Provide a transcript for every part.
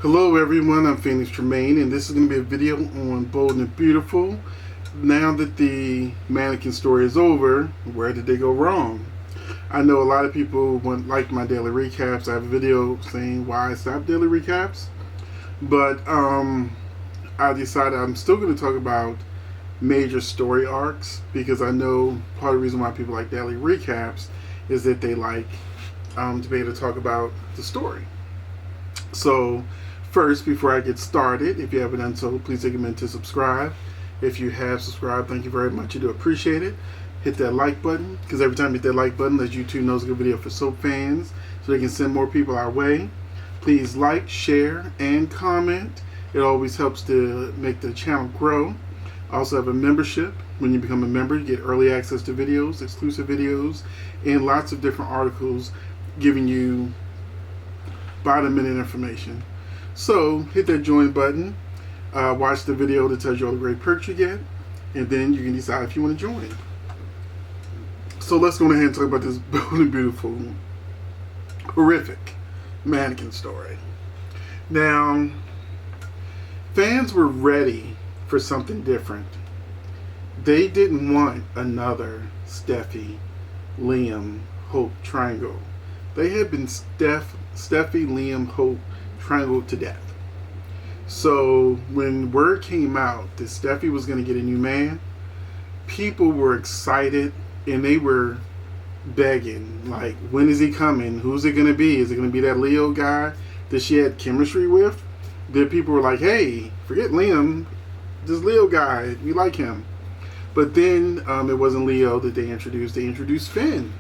Hello everyone, I'm Phoenix Tremayne, and this is going to be a video on Bold and Beautiful. Now that the Mannequin Story is over, where did they go wrong? I know a lot of people like my daily recaps. I have a video saying why I stopped daily recaps, but I decided I'm still going to talk about major story arcs because I know part of the reason why people like daily recaps is that they like to be able to talk about the story. So, first, before I get started, if you haven't done so, please take a minute to subscribe. If you have subscribed, thank you very much. I do appreciate it. Hit that like button, because every time you hit that like button, lets YouTube knows a good video for soap fans, so they can send more people our way. Please like, share, and comment. It always helps to make the channel grow. I also have a membership. When you become a member, you get early access to videos, exclusive videos, and lots of different articles giving you by-the-minute information. So hit that join button, watch the video that tells you all the great perks you get, and then you can decide if you want to join. So let's go ahead and talk about this really beautiful, horrific Mannequin Story. Now, fans were ready for something different. They didn't want another Steffi, Liam, Hope triangle. They had been Steffi, Liam, Hope triangled to death. So when word came out that Steffi was going to get a new man, people were excited and they were begging, like, when is he coming? Who's it going to be? Is it going to be that Leo guy that she had chemistry with? Then people were like, hey, forget Liam, this Leo guy, we like him. But then it wasn't Leo that they introduced. They introduced Finn.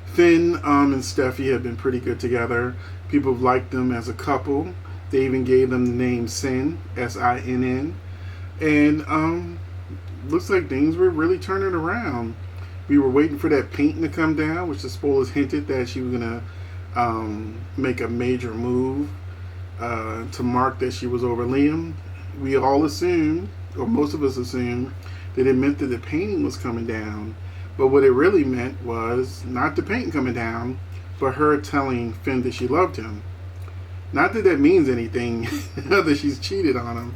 Finn and Steffi have been pretty good together. People have liked them as a couple. They even gave them the name Sin, S-I-N-N. And looks like things were really turning around. We were waiting for that painting to come down, which the spoilers hinted that she was going to make a major move to mark that she was over Liam. We all assumed, or most of us assumed, that it meant that the painting was coming down. But what it really meant was not the painting coming down, but her telling Finn that she loved him. Not that that means anything, that she's cheated on him.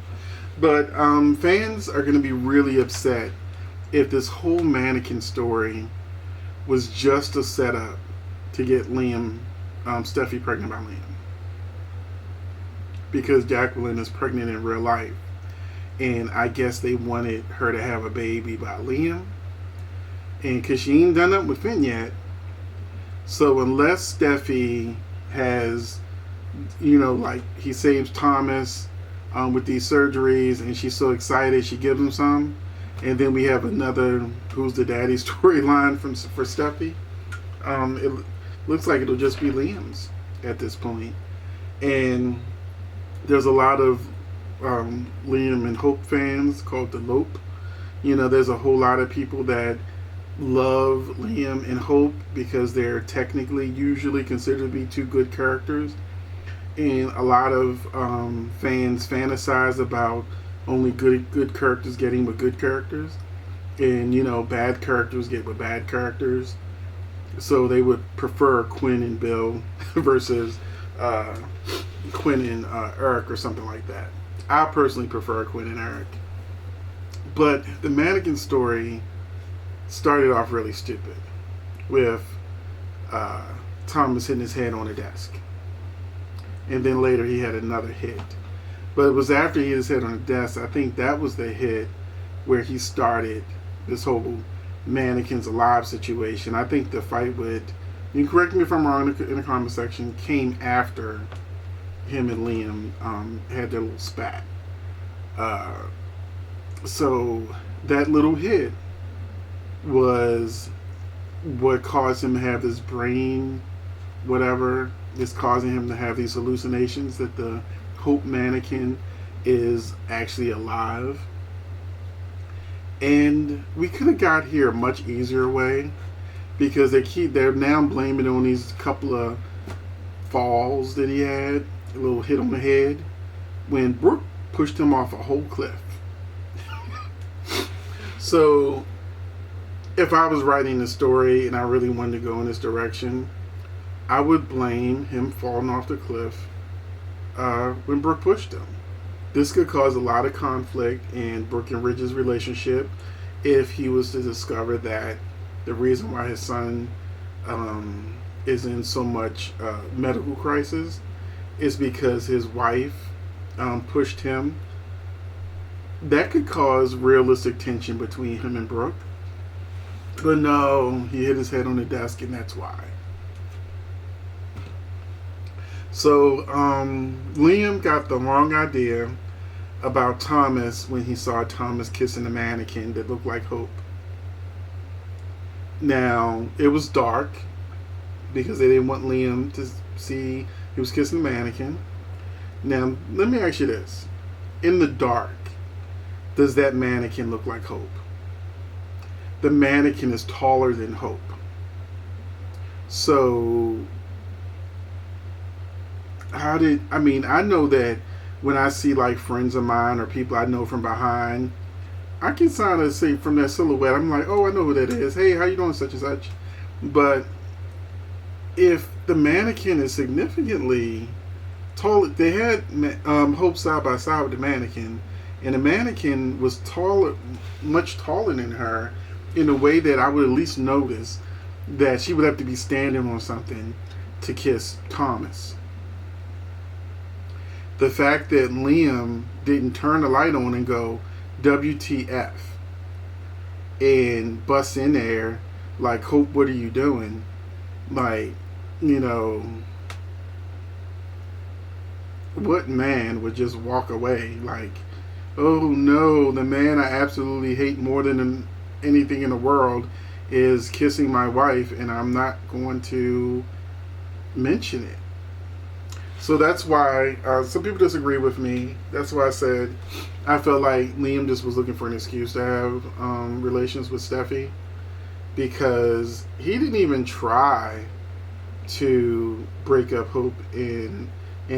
But fans are going to be really upset if this whole Mannequin Story was just a setup to get Steffi pregnant by Liam. Because Jacqueline is pregnant in real life. And I guess they wanted her to have a baby by Liam. And because she ain't done up with Finn yet. So unless Steffi has, like he saves Thomas with these surgeries and she's so excited she gives him some. And then we have another Who's the Daddy storyline for Steffi. It looks like it'll just be Liam's at this point. And there's a lot of Liam and Hope fans called the Lope. There's a whole lot of people that love Liam and Hope because they're technically usually considered to be two good characters, and a lot of fans fantasize about only good characters getting with good characters, and bad characters get with bad characters. So they would prefer Quinn and Bill versus Quinn and Eric or something like that. I personally prefer Quinn and Eric, but the Mannequin Story started off really stupid with Thomas hitting his head on a desk. And then later he had another hit. But it was after he hit his head on a desk, I think that was the hit where he started this whole Mannequins Alive situation. I think the fight with, you can correct me if I'm wrong in the comment section, came after him and Liam had their little spat. So that little hit was what caused him to have this brain, whatever is causing him to have these hallucinations that the Hope Mannequin is actually alive. And we could have got here a much easier way, because they're now blaming it on these couple of falls that he had, a little hit on the head, when Brooke pushed him off a whole cliff. So if I was writing the story and I really wanted to go in this direction, I would blame him falling off the cliff when Brooke pushed him. This could cause a lot of conflict in Brooke and Ridge's relationship if he was to discover that the reason why his son is in so much medical crisis is because his wife pushed him. That could cause realistic tension between him and Brooke. But no, he hit his head on the desk, and that's why. So Liam got the wrong idea about Thomas when he saw Thomas kissing a mannequin that looked like Hope. Now, it was dark because they didn't want Liam to see he was kissing the mannequin. Now, let me ask you this. In the dark, does that mannequin look like Hope? The mannequin is taller than Hope. So, I know that when I see like friends of mine or people I know from behind, I can kind of see from that silhouette, I'm like, oh, I know who that is. Hey, how you doing, such and such? But if the mannequin is significantly tall, they had Hope side by side with the mannequin, and the mannequin was taller, much taller than her, in a way that I would at least notice that she would have to be standing on something to kiss Thomas. The fact that Liam didn't turn the light on and go, WTF, and bust in there like, Hope, what are you doing? Like, what man would just walk away like, oh no, the man I absolutely hate more than anything in the world is kissing my wife, and I'm not going to mention it. So that's why some people disagree with me. That's why I said I felt like Liam just was looking for an excuse to have relations with Steffi, because he didn't even try to break up Hope and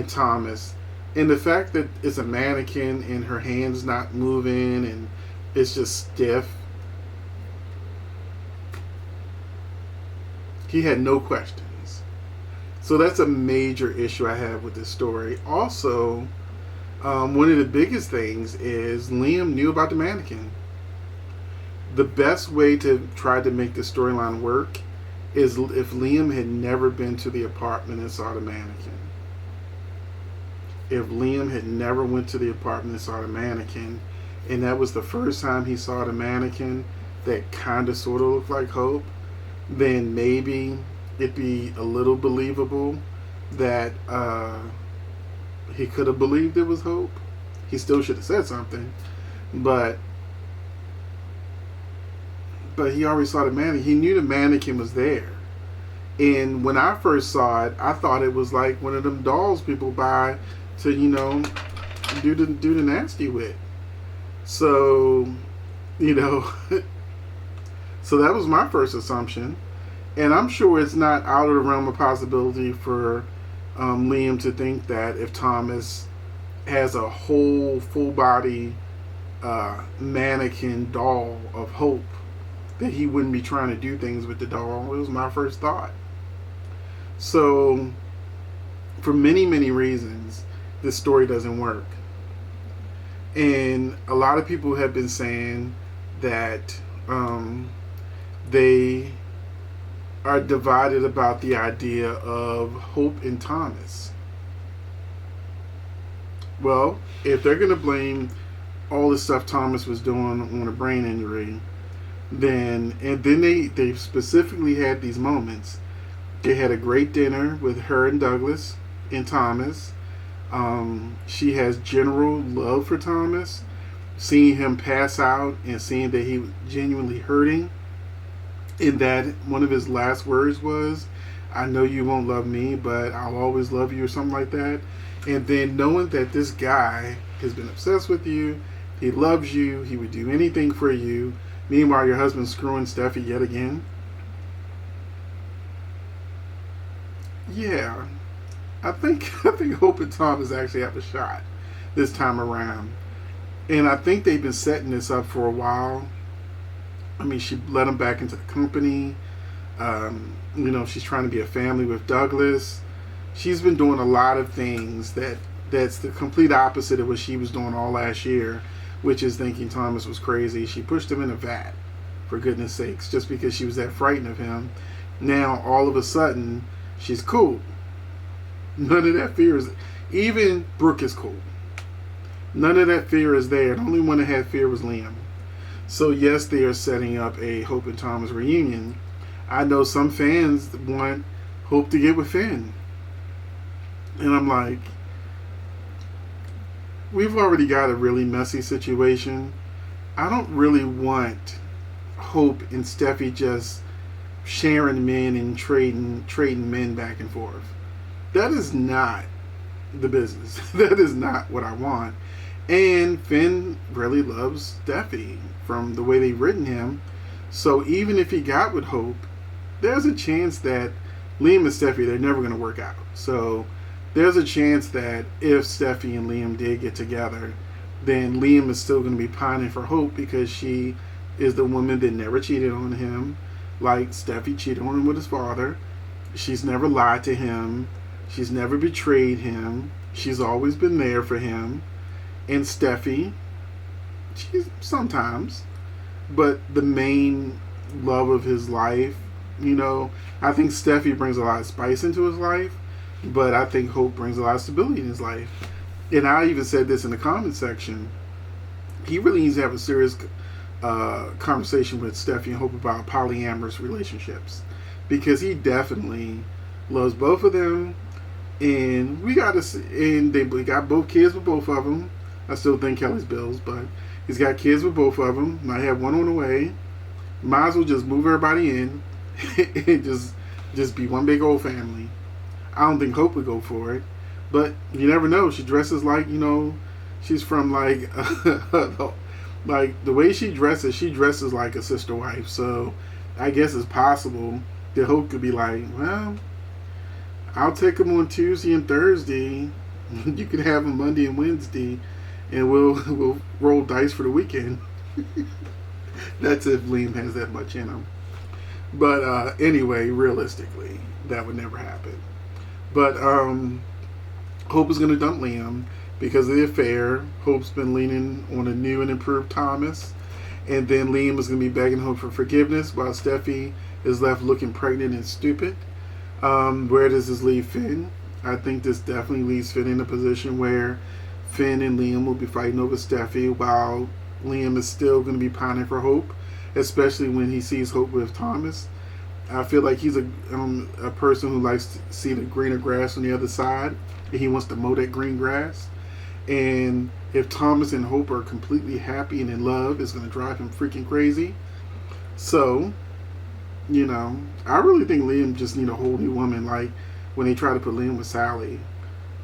Thomas. And the fact that it's a mannequin and her hand's not moving and it's just stiff, he had no questions. So that's a major issue I have with this story. Also, one of the biggest things is Liam knew about the mannequin. The best way to try to make the storyline work is if Liam had never been to the apartment and saw the mannequin. If Liam had never went to the apartment and saw the mannequin, and that was the first time he saw the mannequin that kind of sort of looked like Hope, then maybe it'd be a little believable that he could have believed it was Hope. He still should have said something, but he already saw the mannequin. He knew the mannequin was there. And when I first saw it, I thought it was like one of them dolls people buy to, do the nasty with. So, so that was my first assumption. And I'm sure it's not out of the realm of possibility for Liam to think that if Thomas has a whole full body mannequin doll of Hope, that he wouldn't be trying to do things with the doll. It was my first thought. So, for many, many reasons, this story doesn't work. And a lot of people have been saying that they are divided about the idea of Hope and Thomas. Well, if they're going to blame all the stuff Thomas was doing on a brain injury, then they specifically had these moments. They had a great dinner with her and Douglas and Thomas. She has general love for Thomas. Seeing him pass out and seeing that he was genuinely hurting, and that one of his last words was, I know you won't love me, but I'll always love you, or something like that. And then knowing that this guy has been obsessed with you, he loves you, he would do anything for you. Meanwhile, your husband's screwing Steffi yet again. Yeah, I think Hope and Thomas actually have a shot this time around. And I think they've been setting this up for a while. I mean, she let him back into the company. She's trying to be a family with Douglas. She's been doing a lot of things that that's the complete opposite of what she was doing all last year, which is thinking Thomas was crazy. She pushed him in a vat, for goodness sakes, just because she was that frightened of him. Now, all of a sudden, she's cool. None of that fear is... Even Brooke is cool. None of that fear is there. The only one that had fear was Liam. So, yes, they are setting up a Hope and Thomas reunion. I know some fans want Hope to get with Finn. And I'm like, we've already got a really messy situation. I don't really want Hope and Steffi just sharing men and trading men back and forth. That is not the business. That is not what I want. And Finn really loves Steffi from the way they've written him. So even if he got with Hope, there's a chance that Liam and Steffi, they're never going to work out. So there's a chance that if Steffi and Liam did get together, then Liam is still going to be pining for Hope because she is the woman that never cheated on him. Like Steffi cheated on him with his father. She's never lied to him. She's never betrayed him. She's always been there for him. And Steffi, she's sometimes, but the main love of his life, you know, I think Steffi brings a lot of spice into his life, but I think Hope brings a lot of stability in his life. And I even said this in the comment section. He really needs to have a serious conversation with Steffi and Hope about polyamorous relationships, because he definitely loves both of them. And we got to, and they got both kids with both of them. I still think Kelly's bills, but he's got kids with both of them. Might have one on the way. Might as well just move everybody in and just be one big old family. I don't think Hope would go for it, but you never know. She dresses like, you know, she's from like like the way she dresses like a sister wife. So I guess it's possible that Hope could be like, well, I'll take him on Tuesday and Thursday. You can have him Monday and Wednesday, and we'll roll dice for the weekend. That's if Liam has that much in him. But anyway, realistically, that would never happen. But Hope is going to dump Liam because of the affair. Hope's been leaning on a new and improved Thomas. And then Liam is going to be begging Hope for forgiveness while Steffi is left looking pregnant and stupid. Where does this leave Finn? I think this definitely leaves Finn in a position where Finn and Liam will be fighting over Steffi while Liam is still going to be pining for Hope, especially when he sees Hope with Thomas. I feel like he's a person who likes to see the greener grass on the other side, and he wants to mow that green grass. And if Thomas and Hope are completely happy and in love, it's going to drive him freaking crazy. So, you know, I really think Liam just need a whole new woman, like when they try to put Liam with Sally.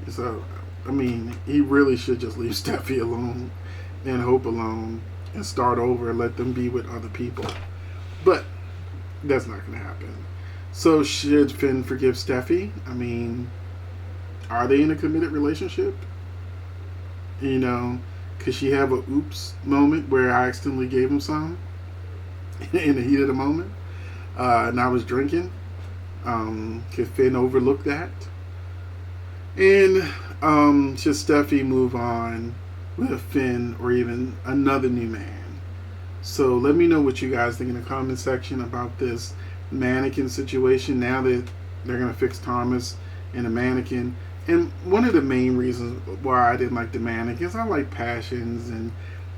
So, I mean, he really should just leave Steffi alone and Hope alone and start over and let them be with other people. But that's not going to happen. So should Finn forgive Steffi? I mean, are they in a committed relationship? You know, could she have a oops moment where I accidentally gave him some in the heat of the moment and I was drinking? Could Finn overlook that? And should Steffi move on with Finn or even another new man? So let me know what you guys think in the comment section about this mannequin situation now that they're going to fix Thomas and the mannequin. And one of the main reasons why I didn't like the mannequins, I like passions and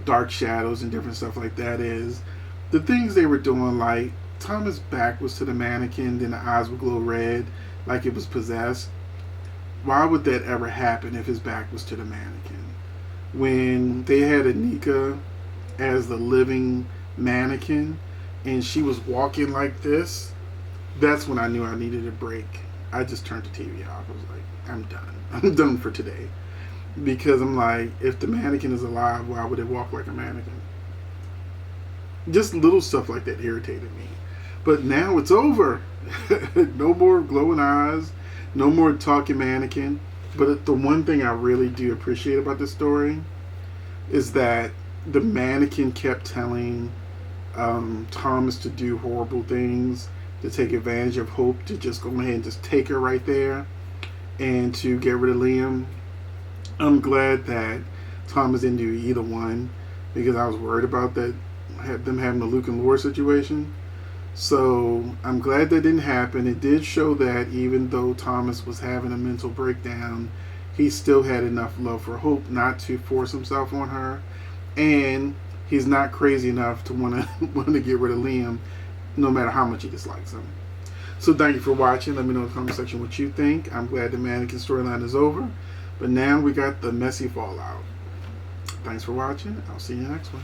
dark shadows and different stuff like that, is the things they were doing, like Thomas' back was to the mannequin, then the eyes would glow red like it was possessed. Why would that ever happen if his back was to the mannequin? When they had Anika as the living mannequin and she was walking like this, that's when I knew I needed a break. I just turned the TV off. I was like, I'm done. I'm done for today. Because I'm like, if the mannequin is alive, why would it walk like a mannequin? Just little stuff like that irritated me. But now it's over. No more glowing eyes. No more talking mannequin. But the one thing I really do appreciate about this story is that the mannequin kept telling Thomas to do horrible things, to take advantage of Hope, to just go ahead and just take her right there, and to get rid of Liam. I'm glad that Thomas didn't do either one because I was worried about that, them having the Luke and Laura situation. So I'm glad that didn't happen. It did show that even though Thomas was having a mental breakdown, he still had enough love for Hope not to force himself on her, and he's not crazy enough to want to want to get rid of Liam, no matter how much he dislikes him. So thank you for watching. Let me know in the comment section what you think. I'm glad the Mannequin storyline is over, but now we got the messy fallout. Thanks for watching. I'll see you next one.